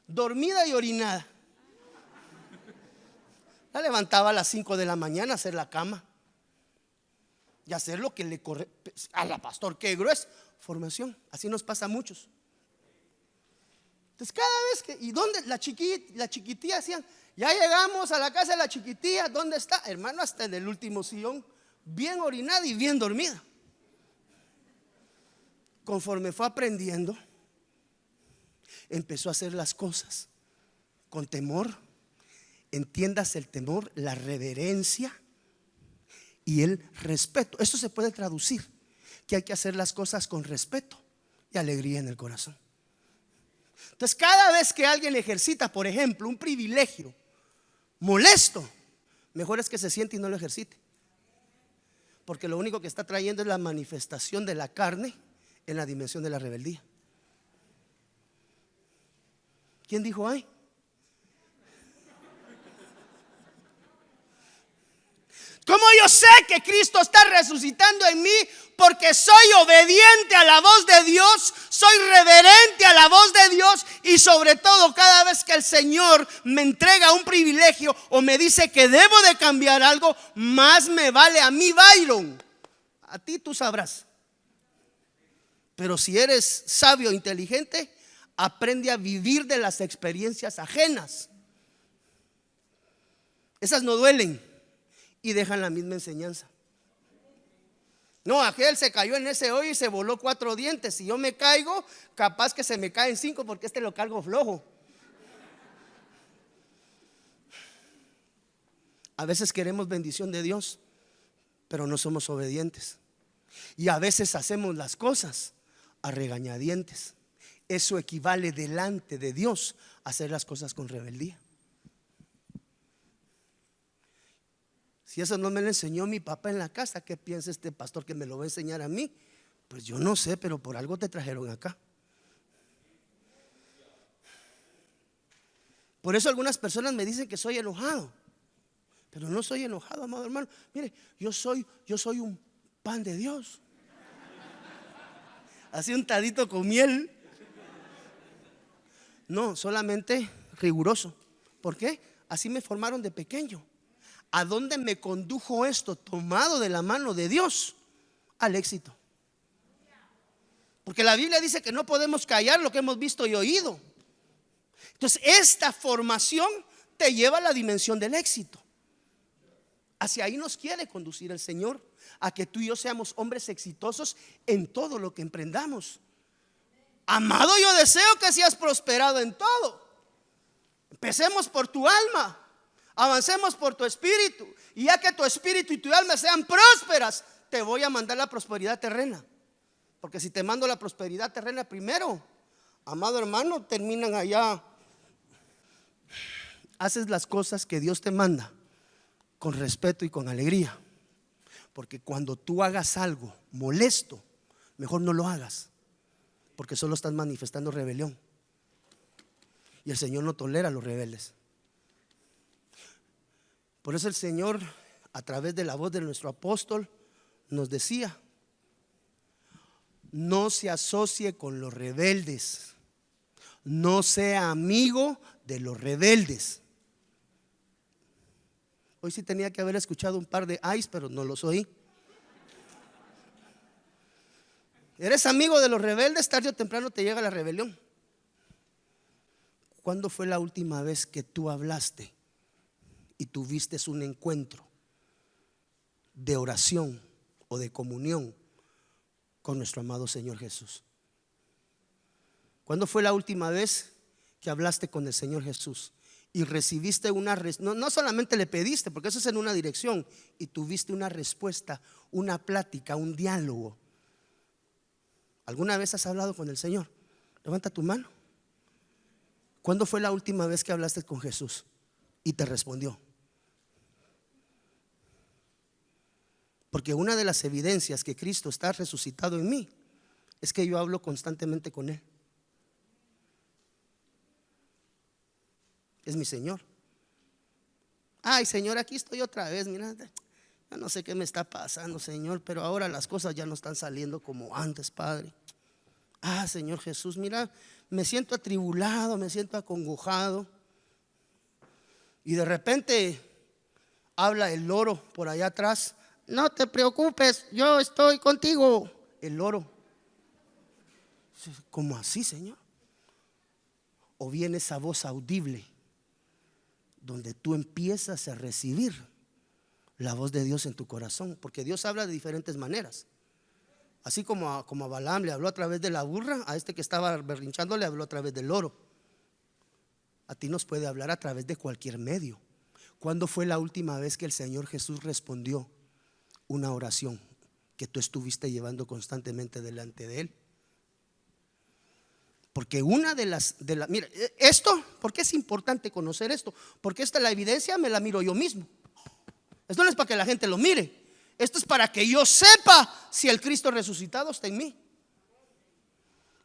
dormida y orinada. La levantaba a las 5 de la mañana a hacer la cama y hacer lo que le corre a la pastor. Qué grueso. Formación. Así nos pasa a muchos. Entonces cada vez que, ¿y dónde? La chiquitilla decían, ya llegamos a la casa de la chiquitilla. ¿Dónde está? Hermano, hasta en el último sillón, bien orinada y bien dormida. Conforme fue aprendiendo, empezó a hacer las cosas con temor. Entiendas el temor, la reverencia y el respeto. Esto se puede traducir que hay que hacer las cosas con respeto y alegría en el corazón. Entonces, cada vez que alguien ejercita, por ejemplo, un privilegio molesto, mejor es que se siente y no lo ejercite, porque lo único que está trayendo es la manifestación de la carne en la dimensión de la rebeldía. ¿Quién dijo ay? ¿Cómo yo sé que Cristo está resucitando en mí? Porque soy obediente a la voz de Dios, soy reverente a la voz de Dios, y sobre todo cada vez que el Señor me entrega un privilegio o me dice que debo de cambiar algo, más me vale a mí, Byron. A ti tú sabrás. Pero si eres sabio e inteligente, aprende a vivir de las experiencias ajenas. Esas no duelen y dejan la misma enseñanza. No, aquel se cayó en ese hoyo y se voló 4 dientes. Si yo me caigo, capaz que se me caen 5 porque este lo cargo flojo. A veces queremos bendición de Dios, pero no somos obedientes. Y a veces hacemos las cosas a regañadientes. Eso equivale delante de Dios a hacer las cosas con rebeldía. Si eso no me lo enseñó mi papá en la casa, ¿qué piensa este pastor que me lo va a enseñar a mí? Pues yo no sé, pero por algo te trajeron acá. Por eso algunas personas me dicen que soy enojado, pero no soy enojado, amado hermano. Mire, yo soy un pan de Dios, así untadito con miel. No, solamente riguroso. ¿Por qué? Así me formaron de pequeño. ¿A dónde me condujo esto? Tomado de la mano de Dios, al éxito. Porque la Biblia dice que no podemos callar lo que hemos visto y oído. Entonces esta formación te lleva a la dimensión del éxito. Hacia ahí nos quiere conducir el Señor, a que tú y yo seamos hombres exitosos en todo lo que emprendamos. Amado, yo deseo que seas prosperado en todo. Empecemos por tu alma, avancemos por tu espíritu, y ya que tu espíritu y tu alma sean prósperas, te voy a mandar la prosperidad terrena. Porque si te mando la prosperidad terrena primero, amado hermano, terminan allá. Haces las cosas que Dios te manda con respeto y con alegría. Porque cuando tú hagas algo molesto, mejor no lo hagas, porque solo estás manifestando rebelión. Y el Señor no tolera a los rebeldes. Por eso el Señor, a través de la voz de nuestro apóstol, nos decía: no se asocie con los rebeldes, no sea amigo de los rebeldes. Hoy sí tenía que haber escuchado un par de ayes, pero no los oí. Eres amigo de los rebeldes, tarde o temprano te llega la rebelión. ¿Cuándo fue la última vez que tú hablaste y tuviste un encuentro de oración o de comunión con nuestro amado Señor Jesús? ¿Cuándo fue la última vez que hablaste con el Señor Jesús y recibiste no solamente le pediste, porque eso es en una dirección, y tuviste una respuesta, una plática, un diálogo? ¿Alguna vez has hablado con el Señor? Levanta tu mano. ¿Cuándo fue la última vez que hablaste con Jesús y te respondió? Porque una de las evidencias que Cristo está resucitado en mí es que yo hablo constantemente con Él. Es mi Señor. Ay, Señor, aquí estoy otra vez. Mira, yo no sé qué me está pasando, Señor, pero ahora las cosas ya no están saliendo como antes, Padre. Ah, Señor Jesús, mira, me siento atribulado, me siento acongojado. Y de repente habla el loro por allá atrás: no te preocupes, yo estoy contigo. El loro. ¿Cómo así, Señor? O viene esa voz audible donde tú empiezas a recibir la voz de Dios en tu corazón, porque Dios habla de diferentes maneras. Así como a Balaam le habló a través de la burra, a este que estaba berrinchando le habló a través del loro. A ti nos puede hablar a través de cualquier medio. ¿Cuándo fue la última vez que el Señor Jesús respondió una oración que tú estuviste llevando constantemente delante de Él? Porque una de las mira, esto, ¿por qué es importante conocer esto? Porque esta, la evidencia me la miro yo mismo. Esto no es para que la gente lo mire. Esto es para que yo sepa si el Cristo resucitado está en mí.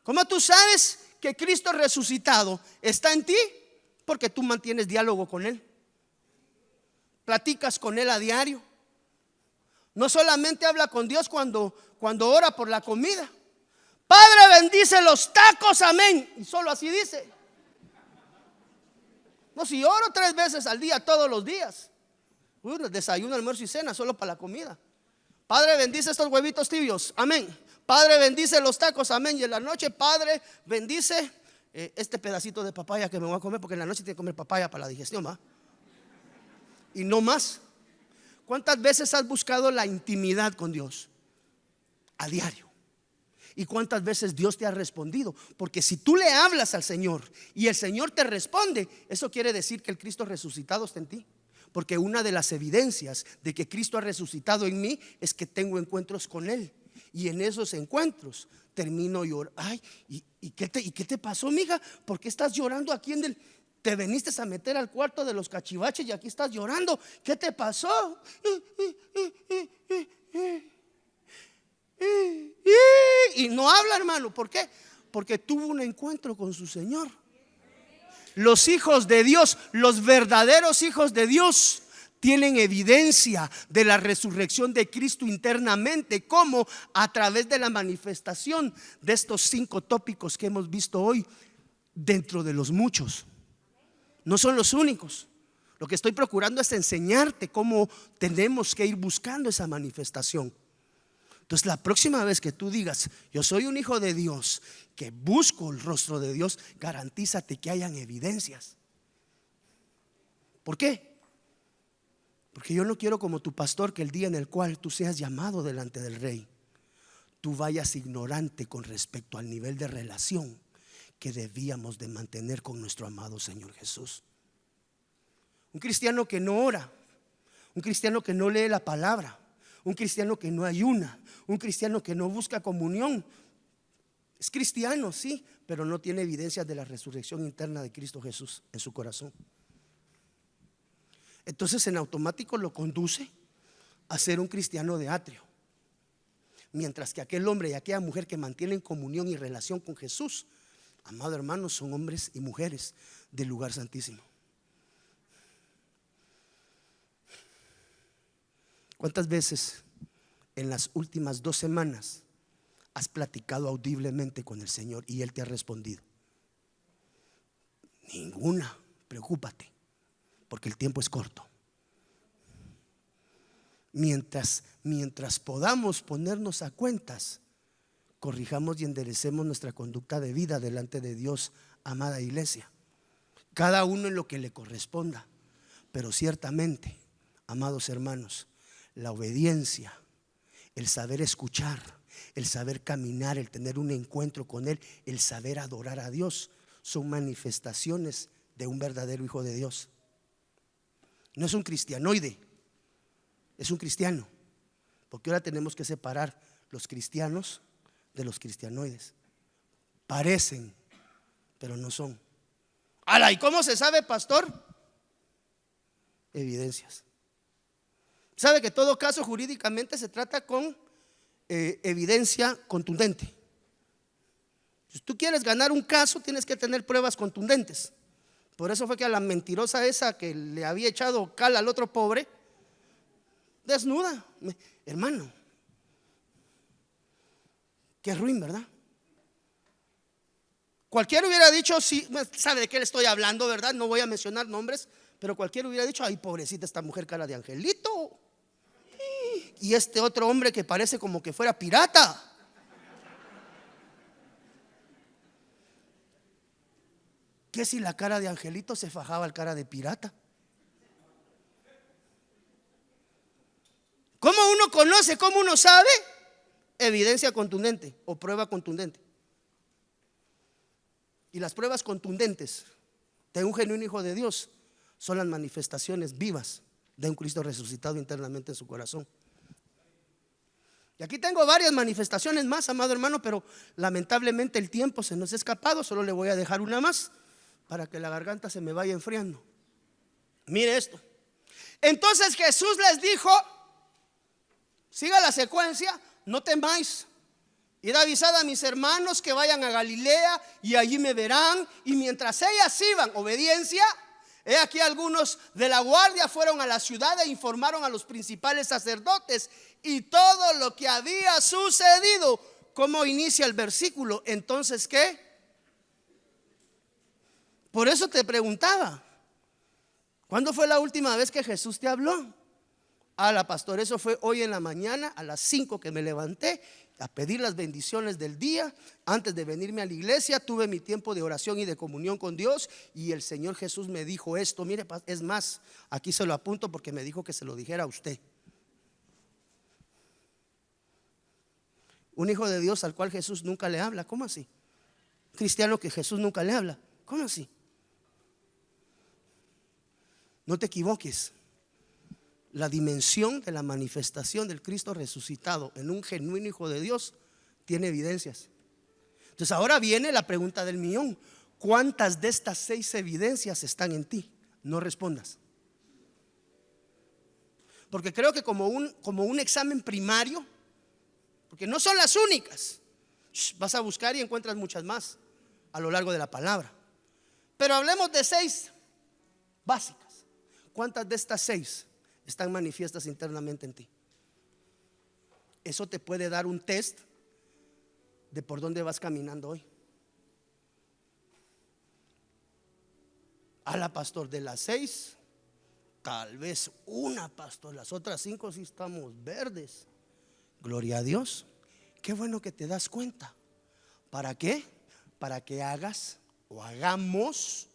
¿Cómo tú sabes que Cristo resucitado está en ti? Porque tú mantienes diálogo con Él, platicas con Él a diario. No solamente habla con Dios cuando ora por la comida: Padre, bendice los tacos, amén. Y solo así dice. No, si oro 3 veces al día, todos los días. Desayuno, almuerzo y cena, solo para la comida. Padre, bendice estos huevitos tibios, amén. Padre, bendice los tacos, amén. Y en la noche, Padre, bendice este pedacito de papaya que me voy a comer, porque en la noche tiene que comer papaya para la digestión, ¿va? Y no más. ¿Cuántas veces has buscado la intimidad con Dios? A diario. ¿Y cuántas veces Dios te ha respondido? Porque si tú le hablas al Señor y el Señor te responde, eso quiere decir que el Cristo resucitado está en ti. Porque una de las evidencias de que Cristo ha resucitado en mí es que tengo encuentros con Él. Y en esos encuentros termino llorando. Ay, ¿y qué te pasó, mija? ¿Por qué estás llorando aquí en el... Te viniste a meter al cuarto de los cachivaches y aquí estás llorando? ¿Qué te pasó? Y no habla, hermano. ¿Por qué? Porque tuvo un encuentro con su Señor. Los hijos de Dios, los verdaderos hijos de Dios, tienen evidencia de la resurrección de Cristo internamente, como a través de la manifestación de estos 5 tópicos que hemos visto hoy, dentro de los muchos. No son los únicos. Lo que estoy procurando es enseñarte cómo tenemos que ir buscando esa manifestación. Entonces, la próxima vez que tú digas: yo soy un hijo de Dios, que busco el rostro de Dios, garantízate que hayan evidencias. ¿Por qué? Porque yo no quiero, como tu pastor, que el día en el cual tú seas llamado delante del Rey, tú vayas ignorante con respecto al nivel de relación que debíamos de mantener con nuestro amado Señor Jesús. Un cristiano que no ora, un cristiano que no lee la palabra, un cristiano que no ayuna, un cristiano que no busca comunión, es cristiano, sí, pero no tiene evidencias de la resurrección interna de Cristo Jesús en su corazón. Entonces, en automático lo conduce a ser un cristiano de atrio. Mientras que aquel hombre y aquella mujer que mantienen comunión y relación con Jesús, amado hermano, son hombres y mujeres del lugar santísimo. ¿Cuántas veces en las últimas 2 semanas has platicado audiblemente con el Señor y Él te ha respondido? Ninguna. Preocúpate, porque el tiempo es corto. Mientras podamos ponernos a cuentas, corrijamos y enderecemos nuestra conducta de vida delante de Dios, amada iglesia, cada uno en lo que le corresponda. Pero ciertamente, amados hermanos, la obediencia, el saber escuchar, el saber caminar, el tener un encuentro con Él, el saber adorar a Dios, son manifestaciones de un verdadero hijo de Dios. No es un cristianoide, es un cristiano. Porque ahora tenemos que separar los cristianos de los cristianoides. Parecen, pero no son. ¡Hala! ¿Y cómo se sabe, pastor? Evidencias. Sabe que todo caso jurídicamente se trata con evidencia contundente. Si tú quieres ganar un caso, tienes que tener pruebas contundentes. Por eso fue que a la mentirosa esa que le había echado cal al otro pobre, desnuda, hermano, qué ruin, ¿verdad? Cualquiera hubiera dicho, sí, sabe de qué le estoy hablando, ¿verdad? No voy a mencionar nombres, pero cualquiera hubiera dicho, ay, pobrecita esta mujer, cara de angelito. Y este otro hombre que parece como que fuera pirata. ¿Qué si la cara de angelito se fajaba al cara de pirata? ¿Cómo uno conoce? ¿Cómo uno sabe? Evidencia contundente o prueba contundente. Y las pruebas contundentes de un genuino hijo de Dios son las manifestaciones vivas de un Cristo resucitado internamente en su corazón. Y aquí tengo varias manifestaciones más, amado hermano, pero lamentablemente el tiempo se nos ha escapado. Solo le voy a dejar una más para que la garganta se me vaya enfriando. Mire esto. Entonces Jesús les dijo, siga la secuencia, no temáis, id a avisar a mis hermanos que vayan a Galilea y allí me verán. Y mientras ellas iban, obediencia, he aquí algunos de la guardia fueron a la ciudad e informaron a los principales sacerdotes y todo lo que había sucedido. ¿Cómo inicia el versículo? Entonces, ¿qué? Por eso te preguntaba, ¿cuándo fue la última vez que Jesús te habló? Pastor, eso fue hoy en la mañana a las 5 que me levanté a pedir las bendiciones del día. Antes de venirme a la iglesia tuve mi tiempo de oración y de comunión con Dios, y el Señor Jesús me dijo esto. Mire, es más, aquí se lo apunto porque me dijo que se lo dijera a usted. Un hijo de Dios al cual Jesús nunca le habla, ¿cómo así? Cristiano que Jesús nunca le habla, ¿cómo así? No te equivoques. La dimensión de la manifestación del Cristo resucitado en un genuino hijo de Dios tiene evidencias. Entonces ahora viene la pregunta del millón: ¿cuántas de estas 6 evidencias están en ti? No respondas, porque creo que como un examen primario, porque no son las únicas, vas a buscar y encuentras muchas más a lo largo de la palabra, pero hablemos de 6 básicas. ¿Cuántas de estas 6 están manifiestas internamente en ti? Eso te puede dar un test de por dónde vas caminando hoy. Pastor, de las 6 tal vez una, pastor, las otras 5 sí estamos verdes. Gloria a Dios. Qué bueno que te das cuenta. ¿Para qué? Para que hagas o hagamos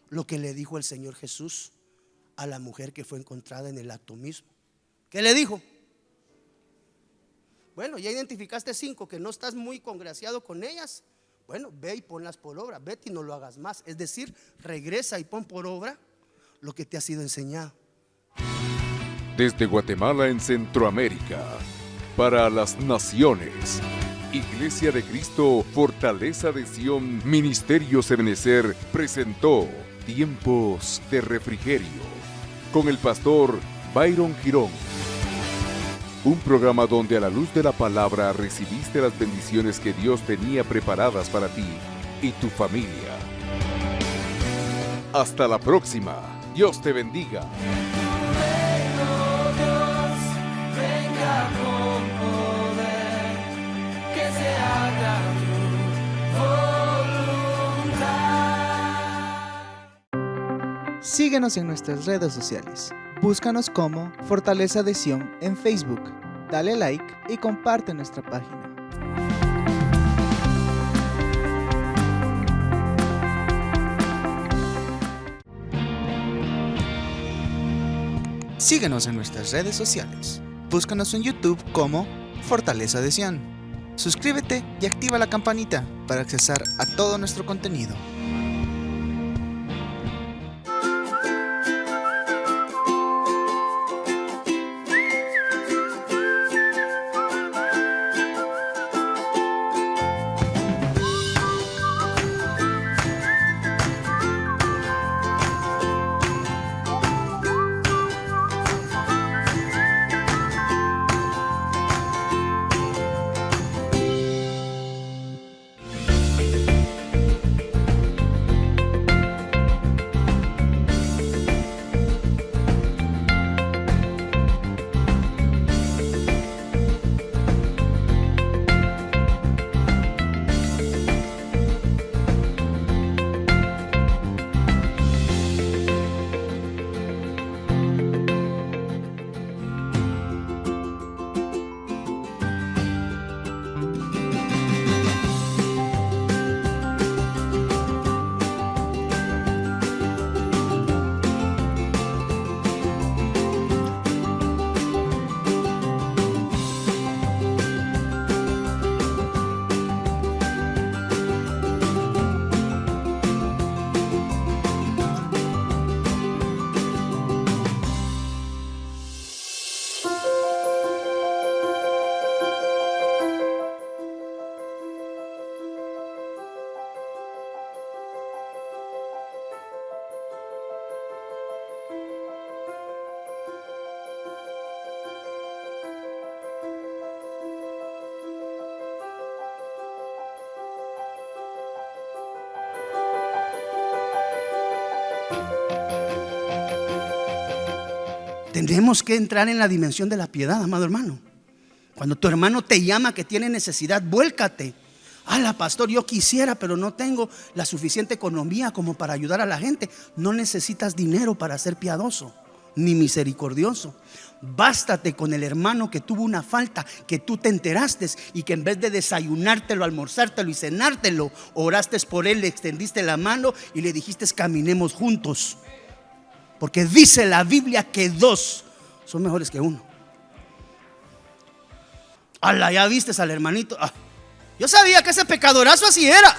lo que le dijo el Señor Jesús a la mujer que fue encontrada en el acto mismo. ¿Qué le dijo? Bueno, ya identificaste 5 que no estás muy congraciado con ellas. Bueno, ve y ponlas por obra. Vete y no lo hagas más. Es decir, regresa y pon por obra lo que te ha sido enseñado. Desde Guatemala en Centroamérica, para las naciones, Iglesia de Cristo, Fortaleza de Sion, Ministerios Ebenecer presentó Tiempos de Refrigerio con el pastor Byron Girón. Un programa donde a la luz de la palabra recibiste las bendiciones que Dios tenía preparadas para ti y tu familia. Hasta la próxima. Dios te bendiga. Síguenos en nuestras redes sociales. Búscanos como Fortaleza de Sion en Facebook. Dale like y comparte nuestra página. Síguenos en nuestras redes sociales. Búscanos en YouTube como Fortaleza de Sion. Suscríbete y activa la campanita para accesar a todo nuestro contenido. Tenemos que entrar en la dimensión de la piedad, amado hermano. Cuando tu hermano te llama que tiene necesidad, vuélcate. Pastor, yo quisiera, pero no tengo la suficiente economía como para ayudar a la gente. No necesitas dinero para ser piadoso ni misericordioso. Bástate con el hermano que tuvo una falta, que tú te enteraste y que en vez de desayunártelo, almorzártelo y cenártelo, oraste por él, le extendiste la mano y le dijiste caminemos juntos. Porque dice la Biblia que dos son mejores que uno. Ya viste al hermanito. Yo sabía que ese pecadorazo así era.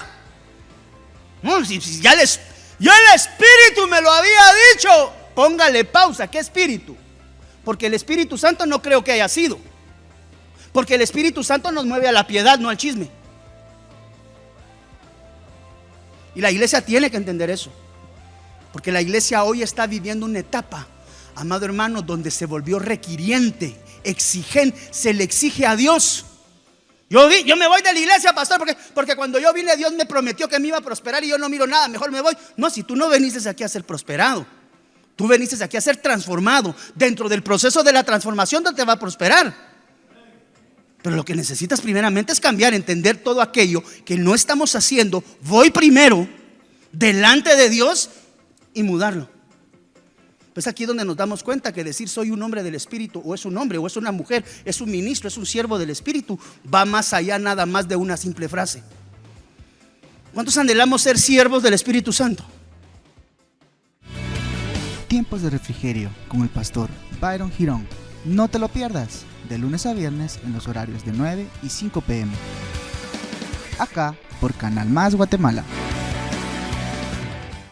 No, si ya el Espíritu me lo había dicho. Póngale pausa. ¿Qué espíritu? Porque el Espíritu Santo no creo que haya sido. Porque el Espíritu Santo nos mueve a la piedad, no al chisme. Y la iglesia tiene que entender eso. Porque la iglesia hoy está viviendo una etapa, amado hermano, donde se volvió requiriente, exigente, se le exige a Dios. Yo me voy de la iglesia, pastor, porque cuando yo vine Dios me prometió que me iba a prosperar y yo no miro nada, mejor me voy. No, si tú no veniste aquí a ser prosperado, tú veniste aquí a ser transformado. Dentro del proceso de la transformación no te va a prosperar. Pero lo que necesitas primeramente es cambiar, entender todo aquello que no estamos haciendo. Voy primero delante de Dios y mudarlo. Es aquí donde nos damos cuenta que decir soy un hombre del Espíritu, o es un hombre, o es una mujer, es un ministro, es un siervo del Espíritu, va más allá nada más de una simple frase. ¿Cuántos anhelamos ser siervos del Espíritu Santo? Tiempos de refrigerio con el pastor Byron Girón. No te lo pierdas, de lunes a viernes en los horarios de 9 y 5 p.m. Acá por Canal Más Guatemala.